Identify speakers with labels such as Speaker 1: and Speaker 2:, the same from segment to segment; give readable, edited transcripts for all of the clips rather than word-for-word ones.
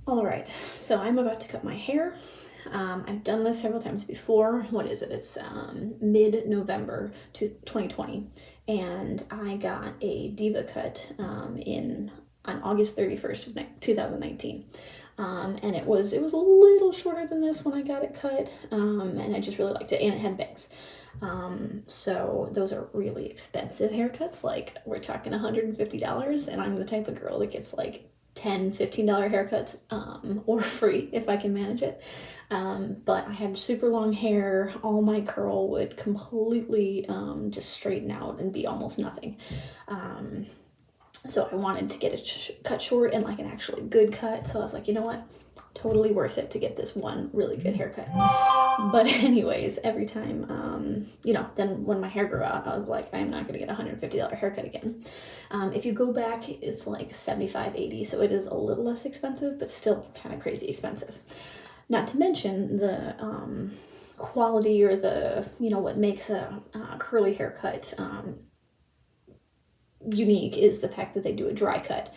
Speaker 1: All right, so I'm about to cut my hair. I've done this several times before. What is it? It's mid-November to 2020, and I got a diva cut on August 31st of 2019. And it was a little shorter than this when I got it cut, and I just really liked it, and it had bangs. So those are really expensive haircuts. Like, we're talking $150, and I'm the type of girl that gets like $10, $15 haircuts, or free if I can manage it. But I had super long hair. All my curl would completely just straighten out and be almost nothing. So I wanted to get it cut short and like an actually good cut. So I was like, you know what? Totally worth it to get this one really good haircut. But anyways, every time, then when my hair grew out, I was like, I'm not gonna get a $150 haircut again. If you go back, it's like $75, $80, so it is a little less expensive, but still kind of crazy expensive. Not to mention the quality or the, what makes a curly haircut unique is the fact that they do a dry cut.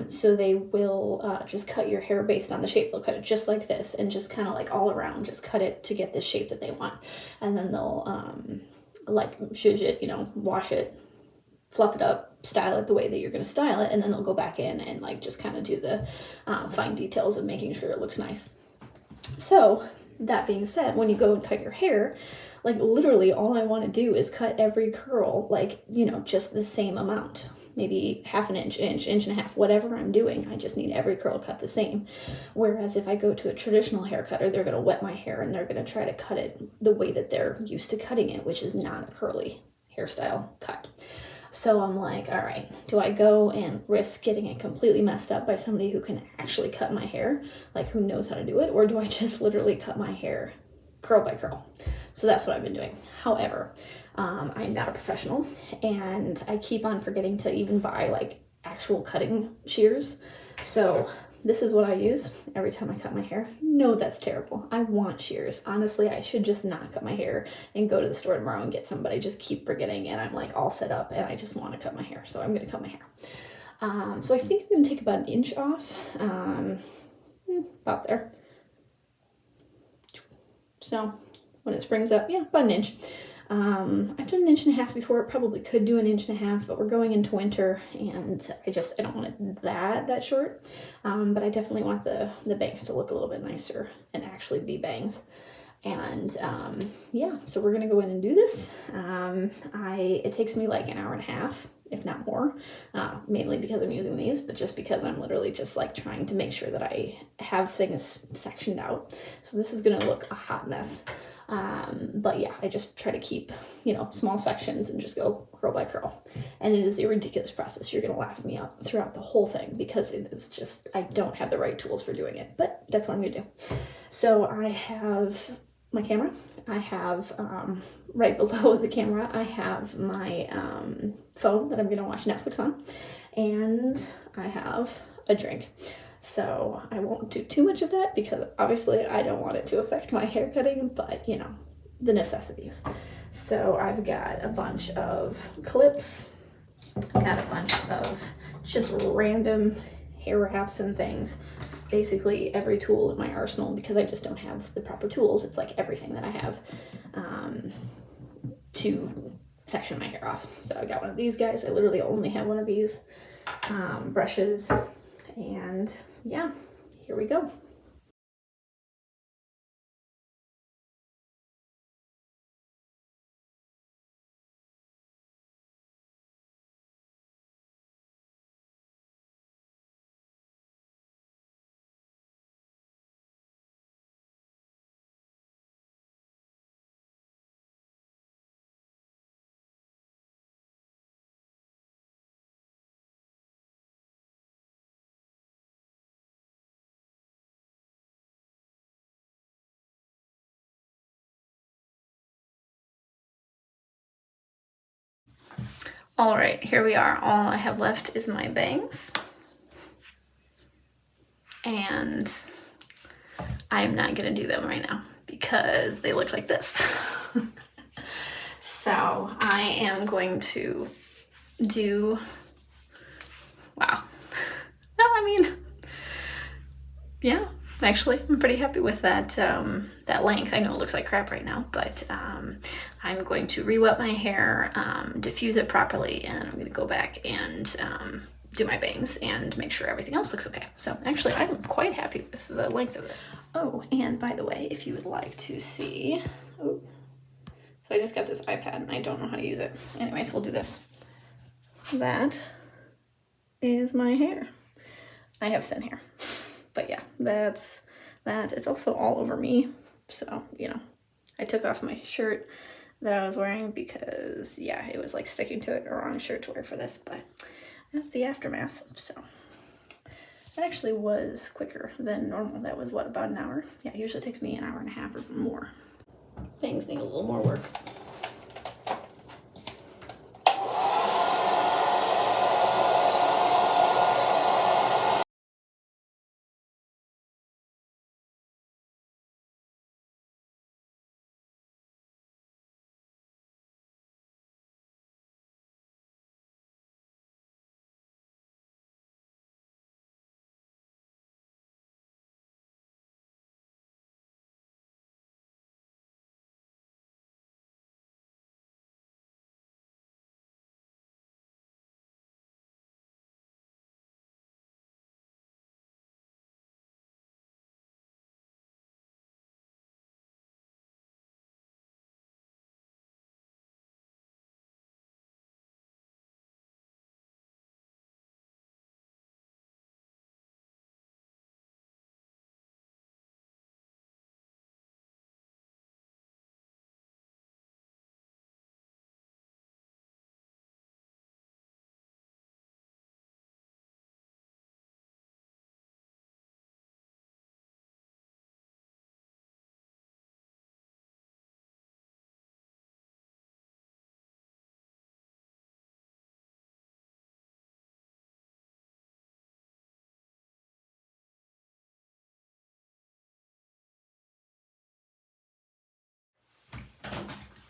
Speaker 1: So they will just cut your hair based on the shape. They'll cut it just like this and just kind of like all around, just cut it to get the shape that they want. And then they'll like zhuzh it, wash it, fluff it up, style it the way that you're going to style it. And then they'll go back in and like just kind of do the fine details of making sure it looks nice. So that being said, when you go and cut your hair, like literally all I want to do is cut every curl, like, just the same amount, maybe half an inch, inch and a half, whatever I'm doing. I just need every curl cut the same. Whereas if I go to a traditional hair cutter, they're going to wet my hair and they're going to try to cut it the way that they're used to cutting it, which is not a curly hairstyle cut. So I'm like, all right, do I go and risk getting it completely messed up by somebody who can actually cut my hair, like who knows how to do it, or do I just literally cut my hair curl by curl? So that's what I've been doing. However, I'm not a professional, and I keep on forgetting to even buy like actual cutting shears. So this is what I use every time I cut my hair. No, that's terrible. I want shears. Honestly, I should just not cut my hair and go to the store tomorrow and get some, but I just keep forgetting, and I'm like all set up and I just want to cut my hair. So I'm going to cut my hair. So I think I'm going to take about an inch off, about there. So when it springs up, yeah, about an inch. I've done an inch and a half before. Probably could do an inch and a half, but we're going into winter, and I don't want it that short. But I definitely want the bangs to look a little bit nicer and actually be bangs. And yeah, so we're gonna go in and do this. It takes me like an hour and a half, if not more, mainly because I'm using these, but just because I'm literally just like trying to make sure that I have things sectioned out. So this is gonna look a hot mess. But yeah, I just try to keep, small sections and just go curl by curl. And it is a ridiculous process. You're gonna laugh me out throughout the whole thing because it is just, I don't have the right tools for doing it, but that's what I'm gonna do. So I have my camera. I have, right below the camera, I have my phone that I'm gonna watch Netflix on, and I have a drink. So I won't do too much of that because obviously I don't want it to affect my hair cutting, but the necessities. So I've got a bunch of clips, got a bunch of just random hair wraps and things. Basically every tool in my arsenal because I just don't have the proper tools. It's like everything that I have to section my hair off. So I got one of these guys. I literally only have one of these brushes, and yeah, here we go. All right, here we are. All I have left is my bangs. And I'm not gonna do them right now because they look like this. So I am going to do, wow. Well, I mean, yeah, actually, I'm pretty happy with that that length. I know it looks like crap right now, but I'm going to re-wet my hair, diffuse it properly, and then I'm going to go back and do my bangs and make sure everything else looks okay. So actually, I'm quite happy with the length of this. Oh, and by the way, if you would like to see, oh, so I just got this iPad and I don't know how to use it. Anyways, we'll do this. That is my hair. I have thin hair, but yeah, that's that. It's also all over me, so you know, I took off my shirt that I was wearing because yeah, it was like sticking to it, a wrong shirt to wear for this, but that's the aftermath. So that actually was quicker than normal. That was what, about an hour? Yeah, it usually takes me an hour and a half or more. Things need a little more work.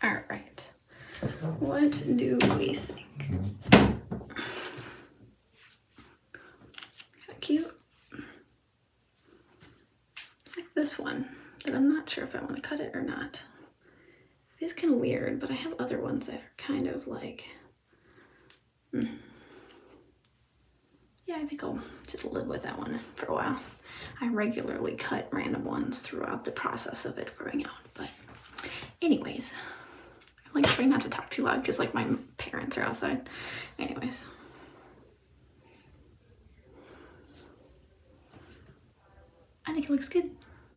Speaker 1: All right, what do we think? Kind of cute. It's like this one, but I'm not sure if I want to cut it or not. It is kind of weird, but I have other ones that are kind of like, yeah, I think I'll just live with that one for a while. I regularly cut random ones throughout the process of it growing out, but anyways, I'm like trying not to talk too loud because like my parents are outside. Anyways. I think it looks good.